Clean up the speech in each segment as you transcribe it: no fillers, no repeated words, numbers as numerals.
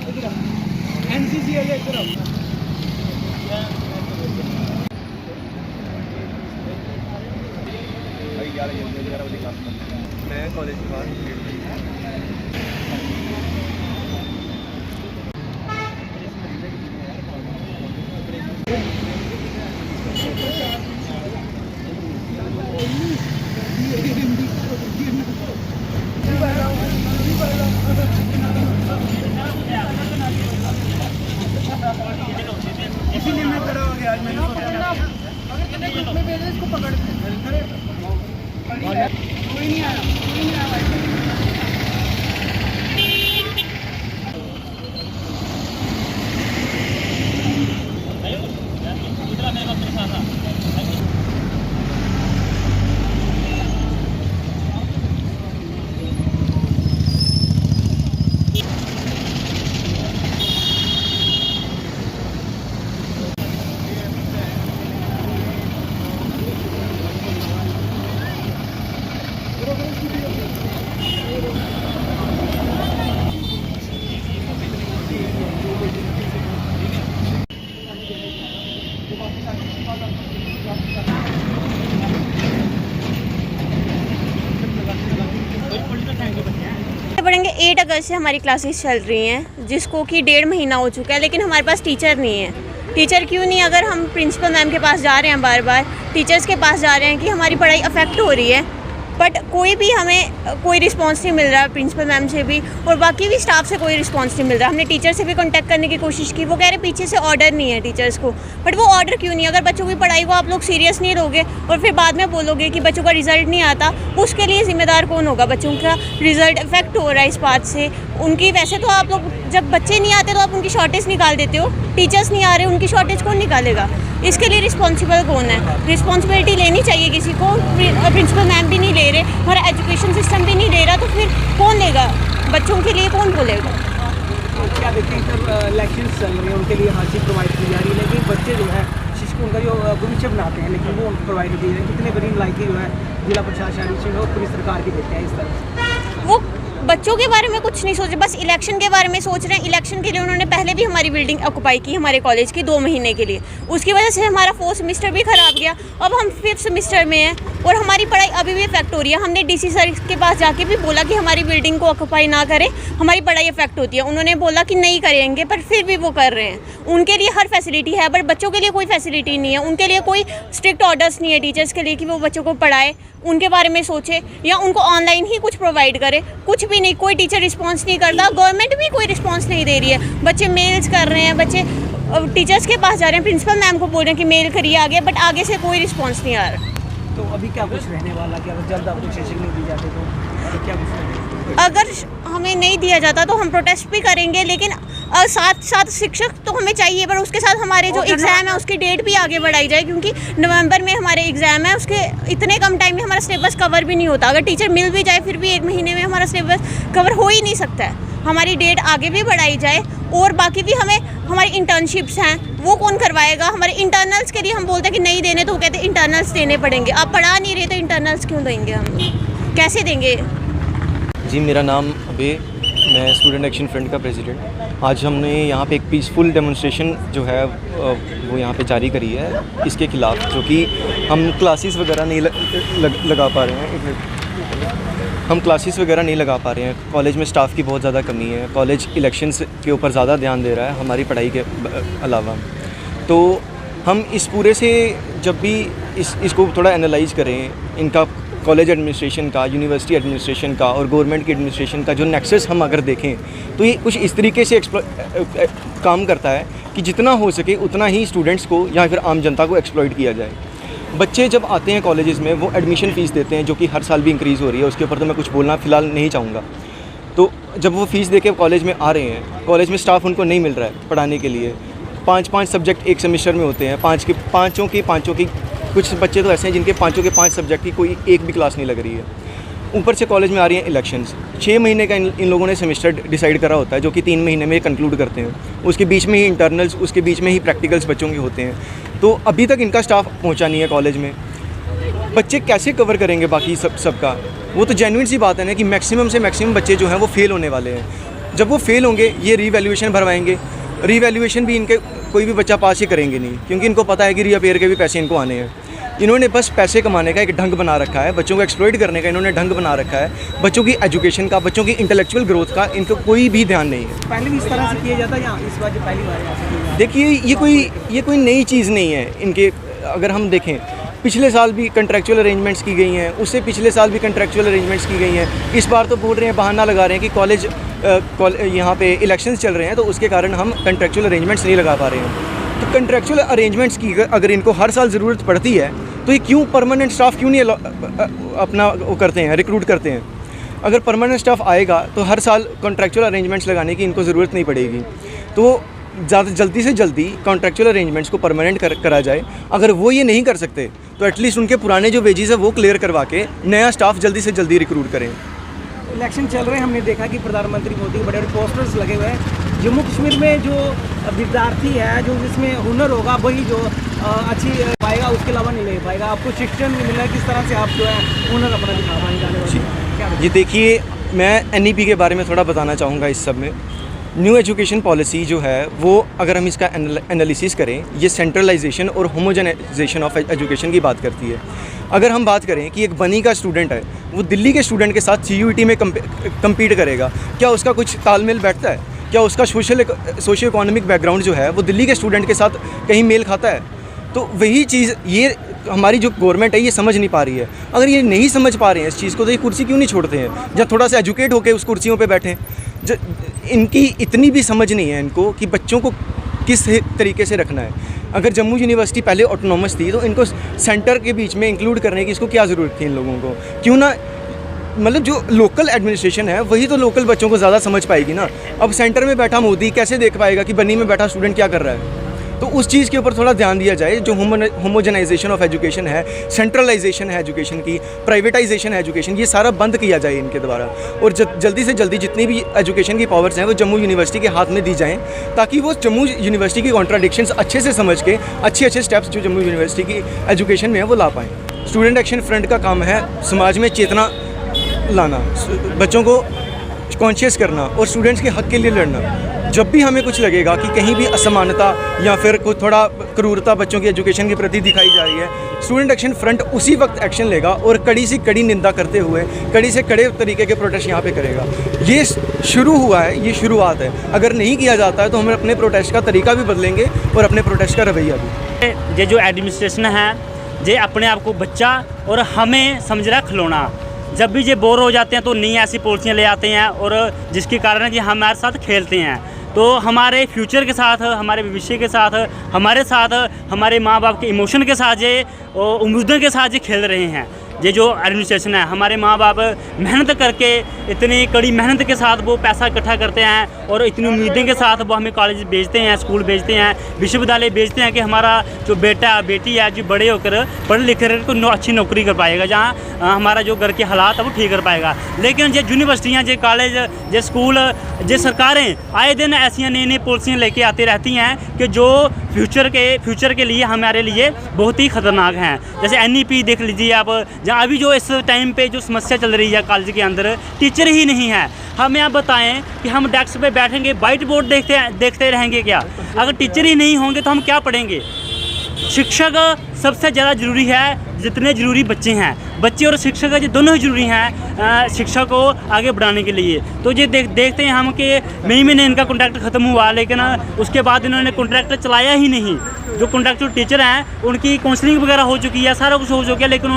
NCC है इधर। मैं कॉलेज के बाद इसीलिए मैं खड़ा हो गया आज। मैंने इसको पकड़ कोई नहीं आया, कोई नहीं आया। पढ़ेंगे 8 अगस्त से हमारी क्लासेस चल रही हैं, जिसको कि 1.5 महीना हो चुका है, लेकिन हमारे पास टीचर नहीं है। टीचर क्यों नहीं? अगर हम प्रिंसिपल मैम के पास जा रहे हैं, बार बार टीचर्स के पास जा रहे हैं कि हमारी पढ़ाई अफेक्ट हो रही है, बट कोई भी हमें कोई रिस्पांस नहीं मिल रहा है। प्रिंसिपल मैम से भी और बाकी भी स्टाफ से कोई रिस्पांस नहीं मिल रहा। हमने टीचर से भी कांटेक्ट करने की कोशिश की, वो कह रहे पीछे से ऑर्डर नहीं है टीचर्स को। बट वो ऑर्डर क्यों नहीं? अगर बच्चों की पढ़ाई को आप लोग सीरियस नहीं लोगे और फिर बाद में बोलोगे कि बच्चों का रिजल्ट नहीं आता, उसके लिए ज़िम्मेदार कौन होगा? बच्चों का रिजल्ट इफेक्ट हो रहा है इस बात से। उनकी वैसे तो आप लोग जब बच्चे नहीं आते तो आप उनकी शॉर्टेज निकाल देते हो, टीचर्स नहीं आ रहे उनकी शॉर्टेज कौन निकालेगा? इसके लिए रिस्पॉन्सिबल कौन है? रिस्पॉन्सिबिलिटी लेनी चाहिए किसी को। प्रिंसिपल मैम भी नहीं ले रहे, हमारा एजुकेशन सिस्टम भी नहीं ले रहा, तो फिर कौन लेगा? बच्चों के लिए कौन बोलेगा? क्या देखते हैं जब इलेक्शन चल रहे हैं उनके लिए हर चीज़ प्रोवाइड की जा रही है, लेकिन बच्चे जो है जिसको उनका जो भविष्य बनाते हैं, लेकिन वो उनको प्रोवाइड की जा रही है। कितने बड़ी लाइकी जो है जिला प्रशासन और पूरी सरकार की देते हैं इस तरह। वो बच्चों के बारे में कुछ नहीं सोच रहे, बस इलेक्शन के बारे में सोच रहे हैं। इलेक्शन के लिए उन्होंने पहले भी हमारी बिल्डिंग ऑक्यूपाई की हमारे कॉलेज की 2 महीने के लिए, उसकी वजह से हमारा 4th सेमेस्टर भी ख़राब गया। अब हम 5th सेमेस्टर में हैं और हमारी पढ़ाई अभी भी इफेक्ट हो रही है। हमने डीसी सर के पास जाके भी बोला कि हमारी बिल्डिंग को ऑक्यूपाई ना करें, हमारी पढ़ाई इफेक्ट होती है। उन्होंने बोला कि नहीं करेंगे, पर फिर भी वो कर रहे हैं। उनके लिए हर फैसिलिटी है, बट बच्चों के लिए कोई फैसिलिटी नहीं है। उनके लिए कोई स्ट्रिक्ट ऑर्डर्स नहीं है टीचर्स के लिए कि वो बच्चों को पढ़ाए, उनके बारे में सोचे या उनको ऑनलाइन ही कुछ प्रोवाइड करे। कुछ भी नहीं, कोई टीचर रिस्पांस नहीं करता, गवर्नमेंट भी कोई रिस्पांस नहीं दे रही है। बच्चे मेल्स कर रहे हैं, बच्चे टीचर्स के पास जा रहे हैं, प्रिंसिपल मैम को बोल रहे हैं कि मेल करिए आगे, बट आगे से कोई रिस्पांस नहीं आ रहा। तो अभी क्या कुछ रहने वाला कि अगर जल्द आपको सेशन नहीं दी जाती तो क्या कुछ? अगर हमें नहीं दिया जाता तो हम प्रोटेस्ट भी करेंगे, लेकिन साथ साथ शिक्षक तो हमें चाहिए, पर उसके साथ हमारे जो एग्ज़ाम है उसकी डेट भी आगे बढ़ाई जाए, क्योंकि नवंबर में हमारे एग्ज़ाम है। उसके इतने कम टाइम में हमारा सिलेबस कवर भी नहीं होता। अगर टीचर मिल भी जाए फिर भी 1 महीने में हमारा सिलेबस कवर हो ही नहीं सकता है। हमारी डेट आगे भी बढ़ाई जाए और बाकी भी हमें हमारी इंटर्नशिप्स हैं वो कौन करवाएगा? हमारे इंटरनल्स के लिए हम बोलते हैं कि नहीं देने, तो वो कहते हैं इंटरनल्स देने पड़ेंगे। आप पढ़ा नहीं रहे तो इंटरनल्स क्यों देंगे? हम कैसे देंगे? जी, मेरा नाम अभय, मैं स्टूडेंट एक्शन फ्रंट का प्रेसिडेंट। आज हमने यहाँ पे एक पीसफुल डेमोन्स्ट्रेशन जो है वो यहाँ पे जारी करी है इसके ख़िलाफ़, जो कि हम क्लासेस वगैरह नहीं लगा पा रहे हैं। हम क्लासेस वगैरह नहीं लगा पा रहे हैं। कॉलेज में स्टाफ की बहुत ज़्यादा कमी है। कॉलेज इलेक्शंस के ऊपर ज़्यादा ध्यान दे रहा है हमारी पढ़ाई के अलावा। तो हम इस पूरे से जब भी इसको थोड़ा एनालाइज करें, इनका कॉलेज एडमिनिस्ट्रेशन का, यूनिवर्सिटी एडमिनिस्ट्रेशन का और गवर्नमेंट की एडमिनिस्ट्रेशन का जो नेक्सस हम अगर देखें, तो ये कुछ इस तरीके से काम करता है कि जितना हो सके उतना ही स्टूडेंट्स को या फिर आम जनता को एक्सप्लॉइट किया जाए। बच्चे जब आते हैं कॉलेजेस में, वो एडमिशन फ़ीस देते हैं, जो कि हर साल भी इंक्रीज़ हो रही है। उसके ऊपर तो मैं कुछ बोलना फ़िलहाल नहीं चाहूँगा। तो जब वो फ़ीस दे के कॉलेज में आ रहे हैं, कॉलेज में स्टाफ उनको नहीं मिल रहा है पढ़ाने के लिए। 5 सब्जेक्ट एक सेमेस्टर में होते हैं, पाँचों की कुछ बच्चे तो ऐसे हैं जिनके 5 सब्जेक्ट की कोई एक भी क्लास नहीं लग रही है। ऊपर से कॉलेज में आ रही हैं इलेक्शंस। 6 महीने का इन लोगों ने सेमेस्टर डिसाइड करा होता है, जो कि 3 महीने में कंक्लूड करते हैं। उसके बीच में ही इंटरनल्स, उसके बीच में ही प्रैक्टिकल्स बच्चों के होते हैं। तो अभी तक इनका स्टाफ पहुंचा नहीं है कॉलेज में। बच्चे कैसे कवर करेंगे बाकी सबका? वो तो जेन्युइन सी बात है ना कि मैक्सिमम से मैक्सिमम बच्चे जो हैं वो फेल होने वाले हैं। जब वो फेल होंगे ये रीवैल्यूएशन भरवाएंगे, रीवैल्यूएशन भी इनके कोई भी बच्चा पास ही करेंगे नहीं, क्योंकि इनको पता है कि रीअपेयर के भी पैसे इनको आने हैं। इन्होंने बस पैसे कमाने का एक ढंग बना रखा है, बच्चों को एक्सप्लॉइट करने का इन्होंने ढंग बना रखा है। बच्चों की एजुकेशन का, बच्चों की इंटेलेक्चुअल ग्रोथ का इनको कोई भी ध्यान नहीं है। पहले भी इस तरह से किया जाता है या इस बार जो पहली बार ऐसा किया जाता देखिए ये कोई नई चीज़ नहीं है इनके। अगर हम देखें पिछले साल भी कंट्रैक्चुअल अरेंजमेंट्स की गई हैं, उससे पिछले साल भी कंट्रैक्चुअल अरेंजमेंट्स की गई हैं। इस बार तो बोल रहे हैं, बहाना लगा रहे हैं कि कॉलेज यहाँ पे इलेक्शंस चल रहे हैं तो उसके कारण हम कंट्रैक्चुअल अरेंजमेंट्स नहीं लगा पा रहे हैं। तो कंट्रैक्चुअल अरेंजमेंट्स की अगर इनको हर साल ज़रूरत पड़ती है तो ये क्यों परमानेंट स्टाफ क्यों नहीं अपना वो करते हैं, रिक्रूट करते हैं। अगर परमानेंट स्टाफ आएगा तो हर साल कॉन्ट्रैक्चुअल अरेंजमेंट्स लगाने की इनको ज़रूरत नहीं पड़ेगी। तो ज़्यादा जल्दी से जल्दी कॉन्ट्रैक्चुअल अरेंजमेंट्स को परमानेंट करा जाए। अगर वो ये नहीं कर सकते तो एटलीस्ट उनके पुराने जो वेजेस है वो क्लियर करवा के नया स्टाफ जल्दी से जल्दी रिक्रूट करें। इलेक्शन चल रहे हैं, हमने देखा कि प्रधानमंत्री मोदी के बड़े बड़े पोस्टर्स लगे हुए हैं। जम्मू कश्मीर में जो विद्यार्थी है, जो जिसमें हुनर होगा वही जो अच्छी पाएगा, उसके अलावा नहीं ले पाएगा। आपको शिक्षण नहीं मिला, किस तरह से आप जो है हुनर अपना दिखा पाएंगे? जी देखिए, मैं NEP के बारे में थोड़ा बताना चाहूँगा। इस सब में न्यू एजुकेशन पॉलिसी जो है वो अगर हम इसका एनालिसिस करें, ये सेंट्रलाइजेशन और होमोजेनाइजेशन ऑफ एजुकेशन की बात करती है। अगर हम बात करें कि एक बनी का स्टूडेंट है वो दिल्ली के स्टूडेंट के साथ CUET में कम्पीट करेगा, क्या उसका कुछ तालमेल बैठता है? क्या उसका सोशो इकोनॉमिक बैकग्राउंड जो है वो दिल्ली के स्टूडेंट के साथ कहीं मेल खाता है? तो वही चीज़ ये हमारी जो गवर्नमेंट है ये समझ नहीं पा रही है। अगर ये नहीं समझ पा रहे हैं इस चीज़ को तो ये कुर्सी क्यों नहीं छोड़ते हैं, जब थोड़ा सा एजुकेट होकर उस कुर्सियों पे बैठें। इनकी इतनी भी समझ नहीं है इनको कि बच्चों को किस तरीके से रखना है। अगर जम्मू यूनिवर्सिटी पहले ऑटोनॉमस थी तो इनको सेंटर के बीच में इंक्लूड करने की इसको क्या ज़रूरत थी इन लोगों को? क्यों ना, मतलब जो लोकल एडमिनिस्ट्रेशन है वही तो लोकल बच्चों को ज़्यादा समझ पाएगी ना। अब सेंटर में बैठा मोदी कैसे देख पाएगा कि बनी में बैठा स्टूडेंट क्या कर रहा है? तो उस चीज़ के ऊपर थोड़ा ध्यान दिया जाए। जो होमोजेनाइजेशन ऑफ एजुकेशन है, सेंट्रलाइजेशन है एजुकेशन की, प्राइवेटाइजेशन है एजुकेशन, ये सारा बंद किया जाए इनके द्वारा। और जल्दी से जल्दी जितनी भी एजुकेशन की पावर्स हैं वो जम्मू यूनिवर्सिटी के हाथ में दी जाएँ, ताकि वो जम्मू यूनिवर्सिटी की कॉन्ट्राडिक्शंस अच्छे से समझ के अच्छे स्टेप्स जो जम्मू यूनिवर्सिटी की एजुकेशन में है वो ला पाएँ। स्टूडेंट एक्शन फ्रंट का काम है समाज में चेतना लाना, बच्चों को कॉन्शियस करना और स्टूडेंट्स के हक के लिए लड़ना। जब भी हमें कुछ लगेगा कि कहीं भी असमानता या फिर कोई थोड़ा क्रूरता बच्चों की एजुकेशन के प्रति दिखाई जा रही है, स्टूडेंट एक्शन फ्रंट उसी वक्त एक्शन लेगा और कड़ी से कड़ी निंदा करते हुए कड़ी से कड़े तरीके के प्रोटेस्ट यहाँ पे करेगा। ये शुरू हुआ है, ये शुरुआत है। अगर नहीं किया जाता है तो हम अपने प्रोटेस्ट का तरीका भी बदलेंगे और अपने प्रोटेस्ट का रवैया भी। ये जो एडमिनिस्ट्रेशन है ये अपने आप को बच्चा और हमें समझ रहा खिलौना। जब भी ये बोर हो जाते हैं तो नई ऐसी पॉलिसियाँ ले आते हैं और जिसके कारण ये हमारे साथ खेलते हैं। तो हमारे फ्यूचर के साथ, हमारे भविष्य के साथ, हमारे माँ बाप के इमोशन के साथ ये उम्मीदों के साथ ये खेल रहे हैं। ये जो एडमिनिस्ट्रेशन है, हमारे माँ बाप मेहनत करके इतनी कड़ी मेहनत के साथ वो पैसा इकट्ठा करते हैं और इतनी उम्मीदें के साथ वो हमें कॉलेज भेजते हैं, स्कूल भेजते हैं, विश्वविद्यालय भेजते हैं कि हमारा जो बेटा बेटी है जो बड़े होकर पढ़ लिख कर को अच्छी नौकरी कर पाएगा, जहाँ हमारा जो घर के हालात है वो ठीक कर पाएगा। लेकिन जो यूनिवर्सिटियाँ, जो कॉलेज, जो स्कूल, जो सरकारें आए दिन ऐसी नई पॉलिसियाँ लेके आती रहती हैं कि जो फ्यूचर के लिए हमारे लिए बहुत ही ख़तरनाक हैं। जैसे NEP देख लीजिए आप, जहाँ अभी जो इस टाइम पे जो समस्या चल रही है कॉलेज के अंदर, टीचर ही नहीं है। हमें आप बताएं कि हम डेस्क पे बैठेंगे, वाइट बोर्ड देखते रहेंगे क्या? अगर टीचर ही नहीं होंगे तो हम क्या पढ़ेंगे? शिक्षक सबसे ज़्यादा ज़रूरी है जितने ज़रूरी बच्चे हैं। बच्चे और शिक्षक ये दोनों ही ज़रूरी हैं शिक्षा को आगे बढ़ाने के लिए। तो ये देखते हैं हम कि मई महीने इनका कॉन्ट्रैक्ट ख़त्म हुआ, लेकिन उसके बाद इन्होंने कॉन्ट्रैक्ट चलाया ही नहीं। जो कॉन्ट्रैक्चुअल टीचर हैं उनकी काउंसलिंग वगैरह हो चुकी है, सारा कुछ हो चुका है, लेकिन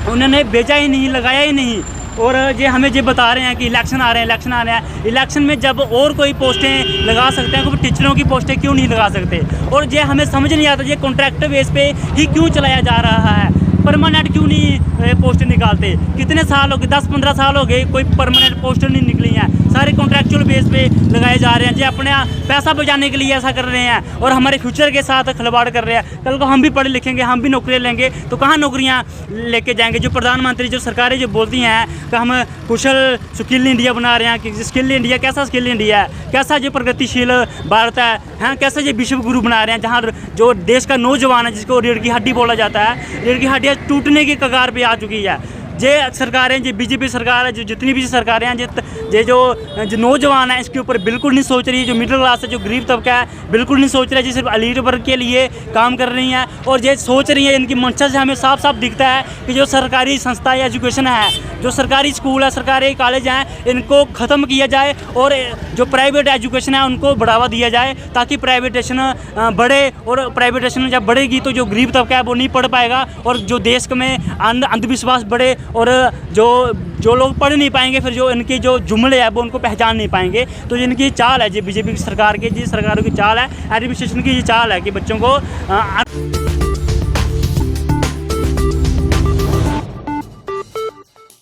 उन्होंने भेजा ही नहीं, लगाया ही नहीं। और ये हमें ये बता रहे हैं कि इलेक्शन आ रहे हैं। इलेक्शन में जब और कोई पोस्टें लगा सकते हैं तो टीचरों की पोस्टें क्यों नहीं लगा सकते? और ये हमें समझ नहीं आता ये कॉन्ट्रैक्ट बेस पे ही क्यों चलाया जा रहा है? परमानेंट क्यों नहीं पोस्ट निकालते? कितने साल हो गए, 10-15 साल हो गए, कोई परमानेंट पोस्ट नहीं निकली हैं। सारे कॉन्ट्रैक्चुअल बेस पे लगाए जा रहे हैं। जो अपने पैसा बचाने के लिए ऐसा कर रहे हैं और हमारे फ्यूचर के साथ खिलवाड़ कर रहे हैं। कल को हम भी पढ़े लिखेंगे, हम भी नौकरियाँ लेंगे तो कहाँ नौकरियाँ लेके जाएंगे? जो प्रधानमंत्री, जो सरकारें जो बोलती हैं कि हम कुशल स्किल इंडिया बना रहे हैं, कि स्किल इंडिया, कैसा स्किल इंडिया है? कैसा जो प्रगतिशील भारत है, हाँ, कैसा ये विश्व गुरु बना रहे हैं, जहाँ जो देश का नौजवान है जिसको रीढ़ की हड्डी बोला जाता है, रीढ़ की हड्डियाँ टूटने की कगार पे आ चुकी है। जे सरकारें जो बीजेपी सरकार है, जो जितनी भी सरकारें हैं, ये जो नौजवान हैं इसके ऊपर बिल्कुल नहीं सोच रही है। जो मिडिल क्लास है, जो गरीब तबका है, बिल्कुल नहीं सोच रहा है। जी सिर्फ एलीट वर्ग के लिए काम कर रही हैं और ये सोच रही है, इनकी मंशा से हमें साफ साफ दिखता है कि जो सरकारी संस्था या एजुकेशन है, जो सरकारी स्कूल है, सरकारी कॉलेज हैं, इनको ख़त्म किया जाए और जो प्राइवेट एजुकेशन है उनको बढ़ावा दिया जाए, ताकि प्राइवेटेशन बढ़े। और प्राइवेटेशन जब बढ़ेगी तो जो गरीब तबका है वो नहीं पढ़ पाएगा और जो देश में अंधविश्वास बढ़े और जो लोग पढ़ नहीं पाएंगे, फिर जो इनके जो जुमले है वो उनको पहचान नहीं पाएंगे। तो इनकी चाल है, जी बीजेपी की सरकार की, जी सरकारों की चाल है, एडमिनिस्ट्रेशन की ये चाल है कि बच्चों को